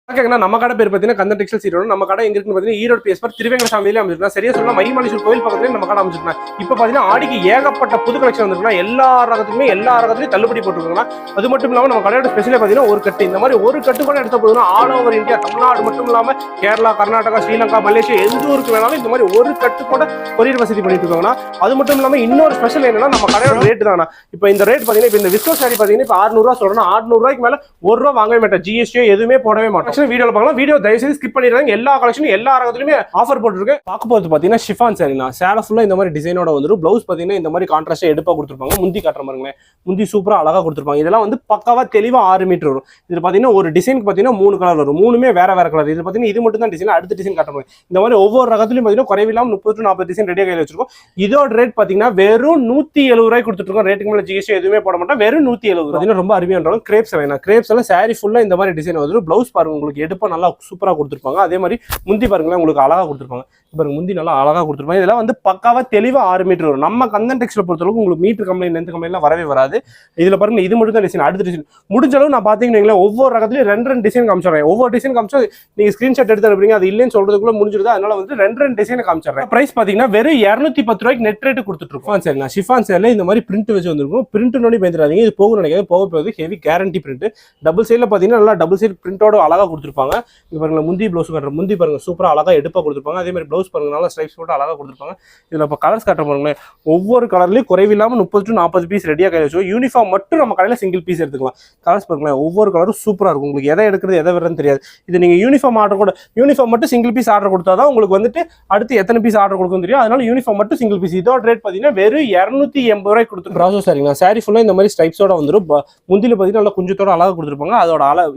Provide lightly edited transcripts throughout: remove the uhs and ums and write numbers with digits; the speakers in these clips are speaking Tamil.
நம்ம கடை பேர் பார்த்தீங்கன்னா கந்தன் டெக்ஸ்டைல்ஸ் ஈரோடு. நம்ம கடை எங்க இருக்குன்னு பார்த்தீங்கன்னா ஈரோடு பிஎஸ் திருவேங்கட சாமியிலே அமைச்சிருக்கோம். சரியா சொன்னா மயில்மலேஸ்வரர் கோயில் பக்கத்துல நம்ம கடை அமைச்சிருக்கோம். இப்போ பார்த்தீங்கன்னா ஆடிக்கு ஏகப்பட்ட புது கலெக்ஷன் வந்திருக்குன்னா எல்லா ரகத்துலையும் தள்ளுபடி போட்டுருக்கோம். அது மட்டும் இல்லாமல் நம்ம கடையோட ஸ்பெஷலே பார்த்தீங்கன்னா ஒரு கட்டு, இந்த மாதிரி ஒரு கட்டு கூட எடுத்த போதுன்னா ஆல் ஓவர் இந்தியா, தமிழ்நாடு மட்டும் இல்லாமல் கேரளா, கர்நாடகா, ஸ்ரீலங்கா, மலேசியா எந்த ஊருக்கு வேணாலும் இந்த மாதிரி ஒரு கட்டு கூட கொரியர் வசதி பண்ணிட்டு இருக்காங்கன்னா. அது மட்டும் இல்லாமல் இன்னொரு ஸ்பெஷல் என்னன்னா நம்ம கடையோட ரேட் தானா. இப்போ இந்த ரேட் பார்த்தீங்கன்னா இப்போ இந்த விஸ்கோ சாரி பார்த்தீங்கன்னா இப்போ 600 ரூபா சொல்றோம்னா 600 ரூபாய்க்கு மேலே ₹1 வாங்கவே மாட்டேன். ஜிஎஸ்டியோ எதுவுமே போடவே மாட்டோம். வீடியோல பார்க்கலாம். வீடியோ தயவுசெய்து ஸ்கிப் பண்ணிடுறாங்க. எல்லா கலெக்ஷனும் எல்லா ரகத்துலயுமே ஆஃபர் போட்டுருக்கு. பார்க்க போறது பாத்தீங்கன்னா ஷிஃபான் சாரினா சேலை ஃபுல்லா இந்த மாதிரி டிசைனோட வந்துரும். பிளவுஸ் பாத்தீங்கன்னா இந்த மாதிரி கான்ட்ராஸ்டா எடுப்பா கொடுத்துருப்பாங்க. முந்தி காட்டுற பாருங்களேன், முந்தி சூப்பரா அழகா கொடுத்துருப்பாங்க. இதெல்லாம் வந்து பக்காவா தெளிவா 6 மீட்டர் வரும். இது பாத்தீங்கன்னா ஒரு டிசைனுக்கு பாத்தீங்கன்னா 3 கலர் வரும். மூணுமே வேற வேற கலர். இது பாத்தீங்கன்னா இது மட்டும் தான் டிசைன், அடுத்த டிசைன் காட்டுற மாதிரி இந்த மாதிரி ஒவ்வொரு ரகத்துலயும் பாத்தீங்கன்னா குறைவில்லாம 30 to 40 டிசைன் ரெடியா கையில வச்சிருக்கோம். இதோட ரேட் பாத்தீங்கன்னா வெறும் 170 ரூபாய் கொடுத்துட்டு இருக்கோம். ரேட்டுக்கு மேல ஜிஎஸ்டி எதுவுமே போட மாட்டோம். வெறும் 170 பாத்தீங்கன்னா ரொம்ப அருமையான கிரேப்ஸ் வேணா. கிரேப்ஸ் எல்லாம் சாரி ஃபுல்லா இந்த மாதிரி டிசைன் வந்துடும். பிளவுஸ் பாருங்க உங்களுக்கு எடுப்பா நல்லா சூப்பரா கொடுத்துருப்பாங்க. அதே மாதிரி முந்தி பாருங்களேன் உங்களுக்கு அழகா கொடுத்துருப்பாங்க. பாருங்க முந்தி நல்லா அழகா கொடுத்துருப்பாங்க. இதெல்லாம் வந்து பக்காவா தெளிவா 6 மீட்டர் வரும். நம்ம கந்தன் டெக்ஸ்டைல் பொறுத்தளவுக்கு உங்களுக்கு மீட்டர் கம்ப்ளைண்ட் லென்த் கம்ப்ளைண்ட் வரவே வராது. இதுல பாருங்க இது மட்டும் தான் டிசைன். அடுத்த டிசைன் முடிஞ்ச அளவு நான் பாத்தீங்கன்னா ஒவ்வொரு ரகத்துலயும் 2 டிசைன் காமிச்சிடுறேன். ஒவ்வொரு டிசைன் காமிச்சா நீங்க ஸ்கிரீன்ஷாட் எடுத்து அனுப்புறீங்க, அது இல்லைன்னு சொல்றதுக்குள்ள முடிஞ்சிருது. அதனால வந்து 2 டிசைன் காமிச்சிடுறேன். பிரைஸ் பாத்தீங்கன்னா வெறும் 210 ரூபாய்க்கு நெட் ரேட் கொடுத்துட்டு இருக்கோம். சரி, நான் ஷிஃபான் சேல இந்த மாதிரி பிரிண்ட் வச்சு வந்திருக்கும். பிரிண்ட் நோடி பயந்துடாதீங்க, இது போகும் நினைக்காது. போக போகுது ஹெவி கேரண்டி பிரிண்ட். டபுள் சைட்ல பாத்தீங்கன்னா நல்லா டபுள் சைட் பிரிண்டோட அழகா கொடுத்துருப்பாங்க. இது பாருங்க முந்தி பிளவுஸ் காட்டுற முந்தி பாருங்க சூப்பரா அழகா எடுப்பா கொடுத்துருப்பாங்க. அதே மாதிரி பிளவுஸ் பாருங்க நல்லா ஸ்ட்ரைப்ஸ் போட்டு அழகா கொடுத்துருப்பாங்க. இதுல இப்போ கலர்ஸ் காட்டுற பாருங்களேன், ஒவ்வொரு கலர்லயும் குறைவில்லாம 30 to 40 பீஸ் ரெடியா கையில வச்சு. யூனிஃபார்ம் மட்டும் நம்ம கடையில சிங்கிள் பீஸ் எடுத்துக்கலாம். கலர்ஸ் பாருங்களேன், ஒவ்வொரு கலரும் சூப்பரா இருக்கும். உங்களுக்கு எதை எடுக்கிறது எதை விடுறதுன்னு தெரியாது. இது நீங்க யூனிஃபார்ம் ஆர்டர் கூட யூனிஃபார்ம் மட்டும் சிங்கிள் பீஸ் ஆர்டர் கொடுத்தாதான் உங்களுக்கு வந்துட்டு அடுத்து எத்தனை பீஸ் ஆர்டர் கொடுக்கும் தெரியும். அதனால யூனிஃபார்ம் மட்டும் சிங்கிள் பீஸ். இதோட ரேட் பாத்தீங்கன்னா வெறும் 280 ரூபாய் கொடுத்து ப்ராசோ சாரிங்களா. சாரி ஃபுல்லா இந்த மாதிரி ஸ்ட்ரைப்ஸோட வந்துடும். முந்தில பாத்தீங்கன்னா நல்லா குஞ்சத்தோட அழகா கொடுத்துருப்பாங்க.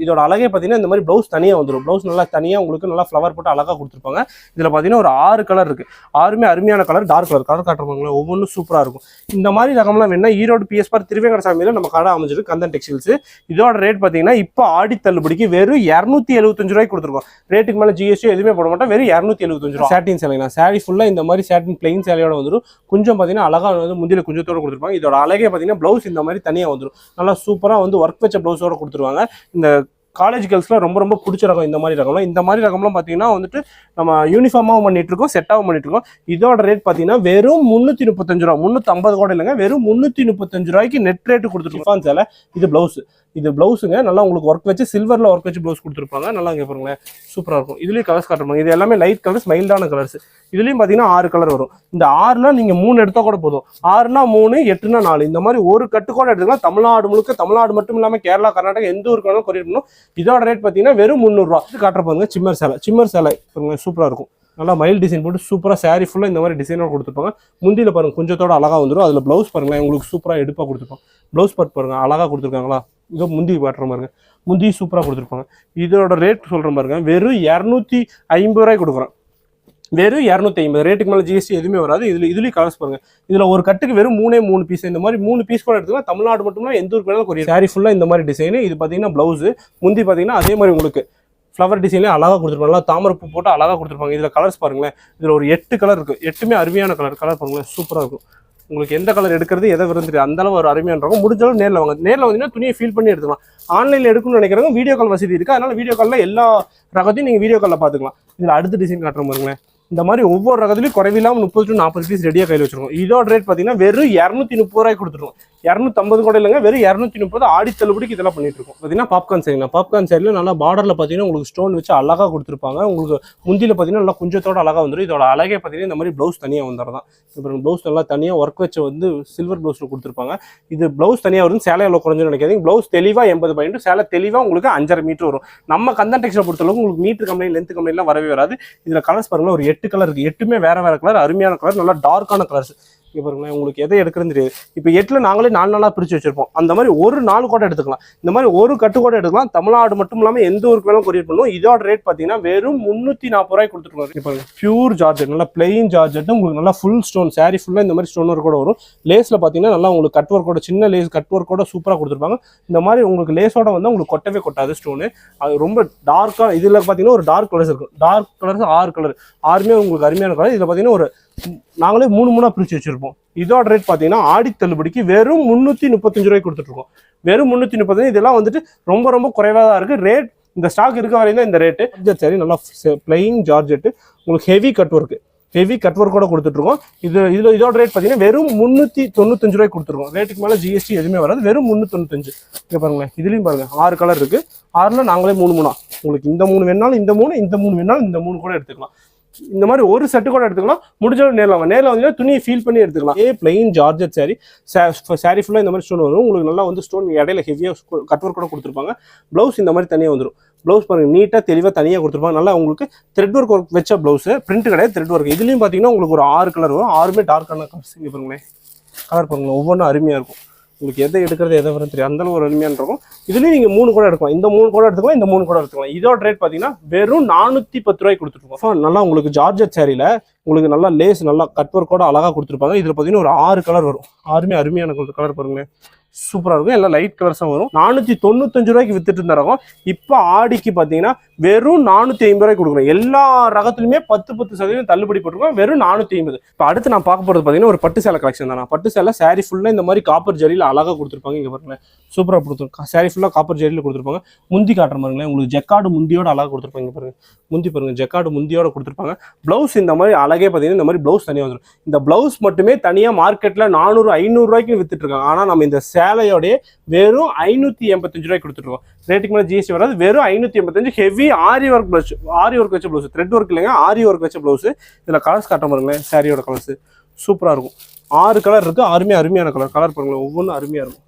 இதோட அழகே பாத்தீங்கன்னா இந்த மாதிரி பிளவுஸ் தனியா வந்துடும். பிளவுஸ் நல்லா தனியா உங்களுக்கு நல்லா ஃபிளவர் போட்டு அழகா கொடுத்துருப்பாங்க. இதுல பாத்தீங்கன்னா ஒரு 6 கலர் இருக்கு. 6மே அருமையான கலர். டார்க் கலர் காட்டுறவங்க ஒவ்வொன்றும் சூப்பரா இருக்கும். இந்த மாதிரி ரகம்லாம் வேணா ஈரோடு பிஎஸ் திருவேங்கட சாமியில நம்ம கடை அமைஞ்சிருக்கு கந்தன் டெக்ஸ்டைல்ஸ். இதோட ரேட் பாத்தீங்கன்னா இப்போ ஆடி தள்ளுபடிக்கு வெறும் 275 ரூபாய்க்கு கொடுத்துருக்கோம். ரேட்டுக்கு மேல ஜிஎஸ்டி எதுவுமே போட மாட்டோம். வெறும் 275 ரூபாய். சாட்டின் சேலைங்க. சாரி ஃபுல்லா இந்த மாதிரி சாட்டின் பிளைன் சேலையோட வந்துடும். கொஞ்சம் பாத்தீங்கன்னா அழகா வந்து முந்தில கொஞ்சத்தோட கொடுத்துருப்பாங்க. இதோட அழகே பாத்தீங்கன்னா பிளவுஸ் இந்த மாதிரி தனியா வந்துடும். நல்லா சூப்பரா வந்து ஒர்க் வச்ச பிளவுஸோட கொடுத்துருவாங்க. இந்த காலேஜ் கேர்ள்ஸ்லாம் ரொம்ப ரொம்ப பிடிச்ச ரகம் இந்த மாதிரி ரகம்லாம். இந்த மாதிரி ரகம்லாம் பார்த்தீங்கன்னா வந்துட்டு நம்ம யூனிஃபார்மாகவும் பண்ணிட்டு இருக்கோம், செட்டாகவும் பண்ணிட்டு இருக்கோம். இதோட ரேட் பார்த்தீங்கன்னா வெறும் 335 ரூபா. 350 கூட இல்லைங்க, வெறும் 335 ரூபாய்க்கு நெட் ரேட்டு கொடுத்துருக்கோம். சேலை இது பிளவுஸ். இது பிளவுஸுங்க நல்லா உங்களுக்கு ஒர்க் வச்சு சில்வர்ல ஒர்க் வச்சு பிளவுஸ் கொடுத்துருப்பாங்க. நல்லா இங்கே பாருங்களேன் சூப்பரா இருக்கும். இதுலயும் கலர்ஸ் காட்டுறாங்க. இது எல்லாமே லைட் கலர்ஸ், மைல்டான கலர்ஸ். இதுலயும் பாத்தீங்கன்னா 6 கலர் வரும். இந்த 6ல நீங்க 3 எடுத்தா கூட போதும். 6னா 3, 8னா 4 இந்த மாதிரி ஒரு கட்டு கூட எடுத்துக்கலாம். தமிழ்நாடு முழுக்க, தமிழ்நாடு மட்டும் இல்லாம கேரளா, கர்நாடகா எந்த ஊருக்கு வேணாலும் கொரியர் பண்ணணும். இதோட ரேட் பாத்தீங்கன்னா வெறும் 300 ரூபா. காட்டுற பாருங்க சிம்மர் சேலை. சிம்மர் சேலை சூப்பரா இருக்கும். நல்லா மைல் டிசைன் போட்டு சூப்பரா சாரி ஃபுல்லா இந்த மாதிரி டிசைனோட கொடுத்துருப்பாங்க. முந்தியில பாருங்க கொஞ்சத்தோட அழகா வந்துடும். அதுல பிளவுஸ் பாருங்களேன் உங்களுக்கு சூப்பரா எடுப்பா கொடுத்துருப்பாங்க. பிளவுஸ் பார்ட் பாருங்க அழகா கொடுத்துருக்காங்களா. இதோ முந்தி பாட்டுற பாருங்க, முந்தி சூப்பரா கொடுத்துருப்பாங்க. இதோட ரேட் சொல்ற பாருங்க வெறும் 250 ரூபாய் கொடுக்குறோம். வெறும் 250. ரேட்டுக்கு மேல ஜிஎஸ்டி எதுவுமே வராது. இதுலயும் கலர்ஸ் பாருங்க. இதுல ஒரு கட்டுக்கு வெறும் 3 பீஸ். இந்த மாதிரி 3 பீஸ் கூட எடுத்துக்கலாம். தமிழ்நாடு மட்டும் எந்த ஊருக்கு வேணாலும் கொரியர். சாரி ஃபுல்லா இந்த மாதிரி டிசைன். இது பாத்தீங்கன்னா பிளவுஸ். முந்தி பாத்தீங்கன்னா அதே மாதிரி உங்களுக்கு ஃப்ளவர் டிசைன்லேயே அழகாக கொடுத்துருப்பாங்க. நல்லா தாமரைப்பூ போட்டு அழகாக கொடுத்துருப்பாங்க. இதில் கலர்ஸ் பாருங்களேன். இதில் ஒரு 8 கலர் இருக்குது. 8மே அருமையான கலர் பாருங்களேன் சூப்பராக இருக்கும். உங்களுக்கு எந்த கலர் எடுக்கிறது எதை விரும்புறது அந்த அளவு ஒரு அருமையான இருக்கும். முடிஞ்சாலும் நேரில் வாங்க. நேரில் வந்தீங்கன்னா துணியை ஃபீல் பண்ணி எடுத்துக்கலாம். ஆன்லைனில் எடுக்கணும்னு நினைக்கிறவங்க வீடியோ கால் வசதி இருக்குது. அதனால வீடியோ காலில் எல்லா ரகத்தையும் நீங்கள் வீடியோ காலில் பார்த்துக்கலாம். இதில் அடுத்த டிசைன் காட்டுற பாருங்களேன். இந்த மாதிரி ஒவ்வொரு ரகத்துலையும் குறைவில்லாமல் 30 to 40 பீஸ் ரெடியாக கையில் வச்சிருக்கோம். இதோட ரேட் பார்த்தீங்கன்னா வெறும் 230 ரூபாய் கொடுத்துருவோம். 250 கூட இல்லைங்க, வெறும் 230. ஆடி தள்ளுபடிக்கு இதெல்லாம் பண்ணிட்டு இருக்கோம். பார்த்தீங்கன்னா பாப்கார்ன் சரிங்களா. பாப்கார்ன் சைடில் நல்லா பார்டரில் பார்த்தீங்கன்னா உங்களுக்கு ஸ்டோன் வச்சு அழகாக கொடுத்துருப்பாங்க. உங்களுக்கு முந்தியில் பார்த்தீங்கன்னா நல்லா குஞ்சத்தோட அழகாக வந்துடும். இதோட அழகே பார்த்தீங்கன்னா இந்த மாதிரி ப்ளவுஸ் தனியாக வந்துடுறதான். இப்போ ப்ளவுஸ் நல்லா தனியாக ஒர்க் வச்சு வந்து சில்வர் ப்ளவுஸில் கொடுத்துருப்பாங்க. இது ப்ளவுஸ் தனியாக வரும். சேலை எவ்வளோ குறைஞ்சுன்னு நினைக்காதீங்க. ப்ளவுஸ் தெளிவாக 80 பாயிண்ட், சேலை தெளிவாக உங்களுக்கு 5.5 மீட்டர் வரும். நம்ம கந்தன் டெக்ஸ்டைல் பொறுத்தளவுக்கு உங்களுக்கு மீட்டர் கம்ப்ளைண்ட் லென்த் கம்ப்ளைண்ட்லாம் வரவே வராது. இதில் கலர்ஸ் பாருங்கள் ஒரு 8 கலர் இருக்குது. 8மே வேற வேற கலர், அருமையான கலர், நல்லா டார்க்கான கலர்ஸ். இங்கே பாருங்களேன் உங்களுக்கு எதை எடுக்கிறதுன்னு தெரியாது. இப்போ 8ல் நாங்களே 4 நாளாக பிரித்து வச்சிருப்போம். அந்த மாதிரி ஒரு 4 கூட எடுத்துக்கலாம். இந்த மாதிரி ஒரு கட்டு கூட எடுக்கலாம். தமிழ்நாடு மட்டும் இல்லாமல் எந்த ஊருக்கு வேணாலும் கொரியர் பண்ணுவோம். இதோட ரேட் பார்த்தீங்கன்னா வெறும் 340 ரூபாய் கொடுத்துருக்கோம். இப்போ பியூர் ஜார்ஜெட், நல்லா பிளெயின் ஜார்ஜெட். உங்களுக்கு நல்லா ஃபுல் ஸ்டோன் சாரி ஃபுல்லாக இந்த மாதிரி ஸ்டோன் ஒர்க் கூட வரும். லேஸில் பார்த்தீங்கன்னா நல்லா உங்களுக்கு கட் ஒர்க்கோட சின்ன லேஸ் கட் ஒர்க்கோட சூப்பராக கொடுத்துருப்பாங்க. இந்த மாதிரி உங்களுக்கு லேஸோட வந்து உங்களுக்கு கொட்டவே கொட்டாது ஸ்டோனு. அது ரொம்ப டார்க்காக. இதில் பார்த்தீங்கன்னா ஒரு டார்க் கலர்ஸ் இருக்கும். Dark colours 6 colour. 6மே உங்களுக்கு அருமையான கலர். இதில் பார்த்தீங்கன்னா ஒரு நாங்களே 3 பிரிச்சு வச்சிருப்போம். இதோட ரேட் பார்த்தீங்கன்னா ஆடி தள்ளுபடிக்கு வெறும் 335 ரூபாய் கொடுத்துட்டு இருக்கோம். வெறும் 335. இதெல்லாம் வந்துட்டு ரொம்ப ரொம்ப குறைவாக தான் இருக்கு ரேட். இந்த ஸ்டாக் இருக்க வரையும் தான் இந்த ரேட்டு. ஜார்ஜெட் சாரி நல்லா பிளைன் ஜார்ஜெட், உங்களுக்கு heavy cut work, heavy cut work கூட கொடுத்துட்ருக்கோம். இதோட ரேட் பார்த்தீங்கன்னா வெறும் 395 ரூபாய்க்கு கொடுத்துருக்கோம். ரேட்டுக்கு மேலே ஜிஎஸ்டி எதுவுமே வராது, வெறும் 395. இங்கே பாருங்களேன், இதுலேயும் பாருங்கள் 6 கலர் இருக்குது. 6ல் நாங்களே 3 உங்களுக்கு இந்த 3 வேணாலும் இந்த 3, இந்த 3 வேணாலும் இந்த 3 கூட எடுத்துக்கலாம். இந்த மாதிரி ஒரு செட்டு கூட எடுத்துக்கலாம். முடிஞ்சாலும் நேரில் வந்து துணியை ஃபீல் பண்ணி எடுத்துக்கலாம். பிளைன் ஜார்ஜெட் சாரி, சாரி ஃபுல்லாக இந்த மாதிரி ஸ்டோன் வரும். உங்களுக்கு நல்லா வந்து ஸ்டோன் இடையில ஹெவியாக கட் ஒர்க் கூட கொடுத்துருப்பாங்க. ப்ளவுஸ் இந்த மாதிரி தனியாக வந்துடும். ப்ளவுஸ் பாருங்கள் நீட்டாக தெளிவாக தனியாக கொடுத்துருப்பாங்க. நல்லா உங்களுக்கு த்ரெட் ஒர்க் வச்ச ப்ளவுஸு, பிரிண்ட் கிடையாது, த்ரெட் ஒர்க். இதுலேயும் பார்த்தீங்கன்னா உங்களுக்கு ஒரு 6 கலர் வரும். 6மே டார்க்கான கலர்ஸ். இங்கே பாருங்களேன், கலர் பாருங்களேன், ஒவ்வொன்றும் அருமையாக இருக்கும். உங்களுக்கு எதை எடுக்கிறது எதை வரும் தெரியும், அந்தளவு ஒரு அருமையான இருக்கும். இதுலேயும் நீங்கள் 3 கூட எடுக்கலாம். இந்த 3 கூட எடுத்துக்கலாம், இந்த 3 கூட எடுத்துக்கலாம். இதோட ரேட் பார்த்தீங்கன்னா வெறும் 410 ரூபாய்க்கு கொடுத்துருக்கோம். நல்லா உங்களுக்கு ஜார்ஜெட் சாரியில் உங்களுக்கு நல்லா லேஸ் நல்லா கட் ஒர்க்கோட அழகாக கொடுத்துருப்பாங்க. இதில் பார்த்தீங்கன்னா ஒரு 6 கலர் வரும். 6மே அருமையான கலர் பாருங்களேன், சூப்பராக இருக்கும். எல்லாம் லைட் கலர்ஸாக வரும். 495 ரூபாய்க்கு வித்துட்டு இருந்தாலும் இப்போ ஆடிக்கு பார்த்தீங்கன்னா வெறும் 450 ரூபாய்க்கு கொடுக்குறோம். எல்லா ரகத்துலையுமே 10% தள்ளுபடி போட்டுருக்கோம், வெறும் 450. இப்போ அடுத்து நான் பார்க்க போகிறது பார்த்தீங்கன்னா ஒரு பட்டு சேலை கலெக்ஷன் தான். பட்டு சேலை சாரி ஃபுல்லாக இந்த மாதிரி காப்பர் ஜரியில் அழகாக கொடுத்துருப்பாங்க. இங்கே பாருங்களேன், சூப்பராக கொடுத்துருக்கோம். சாரி ஃபுல்லாக காப்பர் ஜரியில் கொடுத்துருப்பாங்க. முந்தி காட்டுற பாருங்களேன், உங்களுக்கு ஜெக்கார்டு முந்தியோட அழகாக கொடுத்துருப்பாங்க. இங்கே பாருங்க, முந்தி பாருங்க, ஜெக்கார்டு முந்தியோட கொடுத்துருப்பாங்க. ப்ளவுஸ் இந்த மாதிரி அழகே பார்த்தீங்கன்னா இந்த மாதிரி ப்ளவுஸ் தனியாக வந்துடும். இந்த ப்ளவுஸ் மட்டுமே தனியாக மார்க்கெட்டில் 400-500 ரூபாய்க்கு வித்துட்டு இருக்காங்க. ஆனால் நம்ம இந்த சேலையோடைய வெறும் 585 ரூபாய்க்கு கொடுத்துருக்கோம். ரேட்டுக்கு மேலே ஜிஎஸ்டி வராது, வெறும் 585. ஹெவி ஆரி ஒர்க் ப்ளவுஸ், ஆரி ஒர்க் வச்ச ப்ளவுஸ், த்ரெட் ஒர்க் இல்லைங்க, ஆரி ஒர்க் வச்ச ப்ளவுஸ். இதில் கலர்ஸ் காட்ட பாருங்களேன், சாரியோட கலர்ஸ் சூப்பராக இருக்கும். 6 கலர் இருக்குது, 6மே அருமையான கலர் பாருங்களேன், ஒவ்வொன்றும் அருமையாக இருக்கும்.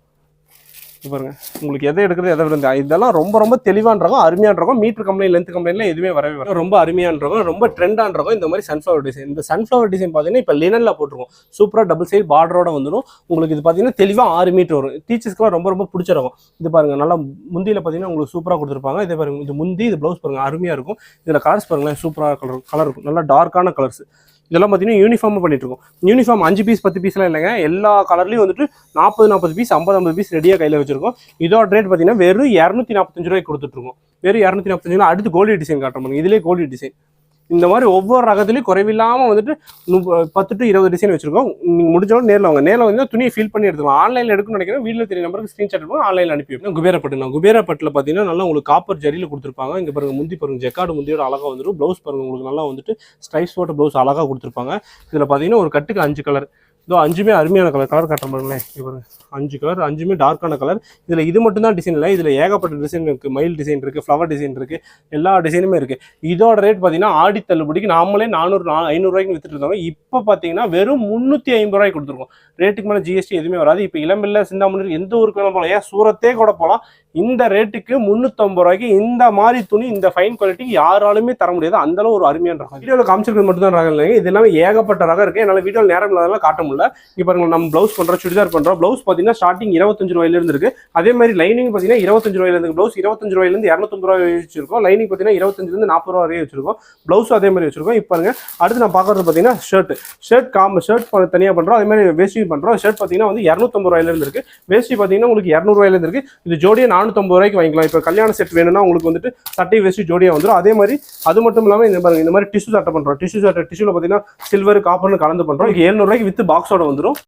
பாருங்க, உங்களுக்கு எதை எடுக்கிறது எதை விருது, இதெல்லாம் ரொம்ப ரொம்ப தெளிவான்றக்கும் அருமையான்றக்கும். மீட்டர் கம்ப்ளைண்ட் லென்த் கம்ப்ளைண்ட்லாம் எதுவுமே வரவே வரும். ரொம்ப அருமையான்றக்கும், ரொம்ப ட்ரெண்டான்றக்கும். இந்த மாதிரி சன்ஃப்ளவர் டிசைன், இந்த சன்ஃப்ளவர் டிசைன் பார்த்தீங்கன்னா இப்போ லினனில் போட்டிருக்கோம். சூப்பராக டபுள் சைடு பார்டரோட வந்துடும். உங்களுக்கு இது பார்த்தீங்கன்னா தெளிவாக 6 மீட்டர் வரும். டீச்சர்ஸ்க்குலாம் ரொம்ப ரொம்ப பிடிச்சிருக்கும். இது பாருங்க, நல்லா முந்தியில் பார்த்தீங்கன்னா உங்களுக்கு சூப்பராக கொடுத்துருப்பாங்க. இதே பாருங்க, இது முந்தி, இது ப்ளவுஸ் பாருங்க, அருமையாக இருக்கும். இதில் கலர்ஸ் பாருங்களேன், சூப்பராக கலர் இருக்கும், நல்லா டார்க்கான கலர்ஸ். இதெல்லாம் பார்த்தீங்கன்னா யூனிஃபார்மாக பண்ணிட்டு இருக்கோம். யூனிஃபார்ம் 5 பீஸ் 10 பீஸ்லாம் இல்லைங்க, எல்லா கலர்லையும் வந்துட்டு 40 பீஸ் 50 பீஸ் ரெடியாக கையில் வச்சிருக்கோம். இதோட ரேட் பார்த்தீங்கன்னா வெறும் 245 ரூபாய்க்கு கொடுத்துட்ருக்கோம். வெறும் 245. அடுத்து கோல்டு டிசைன் காட்டுறோம். இதிலே கோல்டு டிசைன் இந்த மாதிரி ஒவ்வொரு ரகத்துலையும் குறைவில்லாமல் வந்துட்டு 10 to 20 டிசைன் வச்சிருக்கோம். நீங்கள் முடிஞ்சாலும் நேரில் வாங்க. நேரில் வந்து துணியை ஃபீல் பண்ணி எடுத்துக்கலாம். ஆன்லைனில் எடுக்கணும்னு நினைக்கிறேன், வீட்டில் தெரிய நம்பருக்கு ஸ்க்ரீன்ஷாட் எடுப்போம், ஆன்லைனில் அனுப்பி வைப்போம். குபேரப்பட்டில் பார்த்தீங்கன்னா நல்லா உங்களுக்கு காப்பர் ஜரியில் கொடுத்துருப்பாங்க. இங்கே பாருங்க, முந்தி பாருங்க, ஜெக்கார்டு முந்தியோட அழகாக வந்துடும். ப்ளவுஸ் பாருங்க, உங்களுக்கு நல்லா வந்துட்டு ஸ்ட்ரைப்ஸ் போட்ட ப்ளவுஸ் அழகாக கொடுத்துருப்பாங்க. இதில் பார்த்தீங்கன்னா ஒரு கட்டுக்கு 5 கலர். இதோ 5மே அருமையான கலர் காட்டுற பாருங்களேன். இது பாருங்க, 5 கலர், 5மே டார்க்கான கலர். இதில் இது மட்டும் தான் டிசைன் இல்லை, இதில் ஏகப்பட்ட டிசைன் இருக்குது. மயில் டிசைன் இருக்குது, ஃப்ளவர் டிசைன் இருக்குது, எல்லா டிசைனுமே இருக்குது. இதோட ரேட் பார்த்தீங்கன்னா ஆடி தள்ளுபடிக்கு நாமளே 400-500 ரூபாய்க்கு வித்துட்டு இருந்தாங்க. இப்போ பார்த்தீங்கன்னா வெறும் 350 ரூபாய்க்கு கொடுத்துருக்கோம். ரேட்டுக்கு மேலே ஜிஎஸ்டி எதுவுமே வராது. இப்போ இளம்பிள்ளை சிந்தாமணி எந்த ஊருக்கு வேணும் போகலாம், ஏன் சூரத்தே கூட போகலாம். இந்த ரேட்டுக்கு 350 ரூபாய்க்கு இந்த மாதிரி துணி, இந்த ஃபைன் குவாலிட்டிக்கு யாராலுமே தர முடியாது. அந்தளவு ஒரு அருமையான ரகம். வீடியோவில் காமிச்சிருக்கிறது மட்டும் தான் ரகம் இல்லைங்க, இது எல்லாமே ஏகப்பட்ட ரகம் இருக்குது. என்னால் வீடியோவில் நேரம் இல்லாதெல்லாம் காட்ட முடியல. இப்போ பாருங்க, நம்ம ப்ளவுஸ் பண்ணுறோம், சுடிதார் பண்ணுறோம். ப்ளவுஸ் பார்த்தீங்கன்னா ஸ்டார்டிங் 25 ரூபாயிலிருந்து இருக்குது. அதே மாதிரி லைனிங் பார்த்தீங்கன்னா 25 ரூபாயிலிருந்து, ப்ளவுஸ் 25 ரூபாயிலிருந்து 250 ரூபாய் வச்சிருக்கோம். லைனிங் பார்த்தீங்கன்னா 25லேருந்து 40 ரூபா வரையும் வச்சிருக்கோம். ப்ளவுஸும் அதே மாதிரி வச்சிருக்கோம். இப்போ பாருங்க, அடுத்து நான் பார்க்குறது பார்த்தீங்கன்னா ஷர்ட் தனியாக பண்ணுறோம். அதே மாதிரி வேஷ்டி பண்ணுறோம். ஷர்ட் பார்த்தீங்கன்னா வந்து 250 ரூபாயிலிருந்து இருக்குது. வேஷ்டி பார்த்தீங்கன்னா உங்களுக்கு 200 ரூபாயிலிருந்து இருக்குது. இது ஜோடியை 450 ரூபாய்க்கு வாங்கிக்கலாம். இப்போ கல்யாண செட் வேணும்னா உங்களுக்கு வந்துட்டு சட்டை வேஷ்டி ஜோடியாக வந்துடும். அதே மாதிரி அது மட்டும் இல்லாமல் இந்த பாருங்க, இந்த மாதிரி டிஷ்யூ சட்டை பண்ணுறோம். டிஷ்யூவில் பார்த்தீங்கன்னா சில்வர் காப்பர்னு கலந்து பண்ணுறோம். 700 ரூபாய்க்கு வித் பாக்ஸோட வந்துடும்.